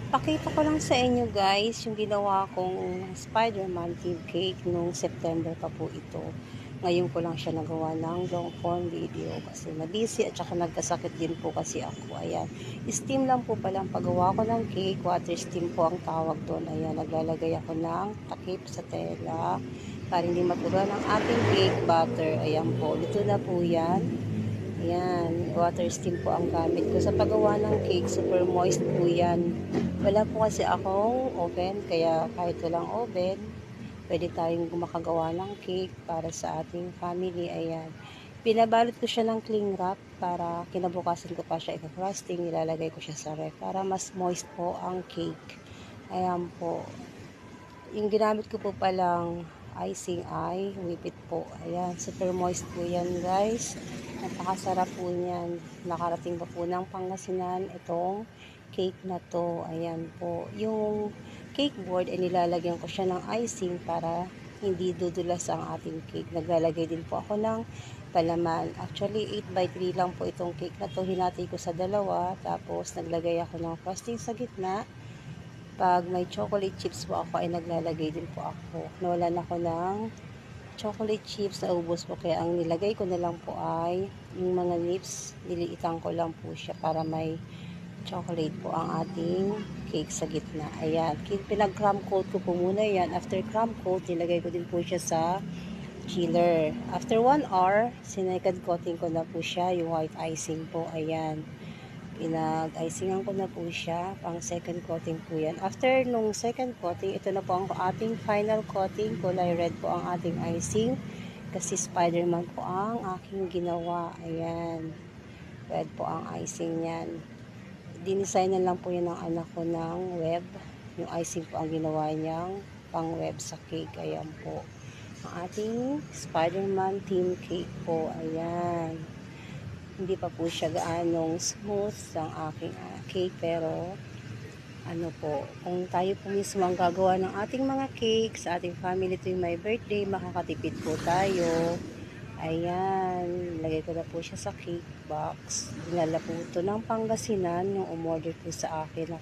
Pakita ko lang sa inyo guys yung ginawa kong Spider-Man theme cake nung September pa po ito. Ngayon ko lang siya nagawa ng long form video kasi nabisi at saka nagkasakit din po kasi ako. Ayan. Steam lang po pala ang paggawa ko ng cake. Water steam po ang tawag doon. Ayan. Naglalagay ako ng takip sa tela para hindi matuga ng ating cake butter. Ayan po. Dito na po yan. Ayan, water steam po ang gamit ko. Sa paggawa ng cake, super moist po yan. Wala po kasi akong oven, kaya kahit walang oven, pwede tayong makagawa ng cake para sa ating family. Ayan. Pinabalot ko siya ng cling wrap para kinabukasan ko pa siya i-frosting. Nilalagay ko siya sa ref para mas moist po ang cake. Ayan po. Yung ginamit ko po palang icing ay whipped po. Ayan, super moist po yan guys. Napakasarap po niyan. Nakarating pa po ng Pangasinan itong cake na to. Ayan po. Yung cake board ay nilalagyan ko siya ng icing para hindi dudulas ang ating cake. Naglalagay din po ako ng palaman. Actually, 8x3 lang po itong cake na to. Hinati ko sa dalawa. Tapos, naglagay ako ng frosting sa gitna. Pag may chocolate chips po ako, ay naglalagay din po ako. Nawalan ako ng chocolate chips, naubos po. Kaya ang nilagay ko na lang po ay yung mga nips, niliitan ko lang po siya para may chocolate po ang ating cake sa gitna. Ayan, pinag-crumb coat ko po muna yan. After crumb coat, nilagay ko din po siya sa chiller. After 1 hour, sinecond coating ko na po siya, yung white icing po. Ayan. Pinag-icingan ko na po siya. Pang second coating po yan. After nung second coating, ito na po ang ating final coating. Kulay red po ang ating icing. Kasi Spider-Man po ang aking ginawa. Ayan. Red po ang icing niyan. Dinisignan lang po yan ng anak ko ng web. Yung icing po ang ginawa niyang pang web sa cake. Ayan po. Ang ating Spider-Man theme cake po. Ayan. Hindi pa po siya gaanong smooth ang aking cake, pero ano po, kung tayo po mismo ang gagawa ng ating mga cake sa ating family tuwing may birthday, makakatipid po tayo. Ayan, lagay ko na po siya sa cake box. Dinala po ito ng Pangasinan yung umorder po sa akin.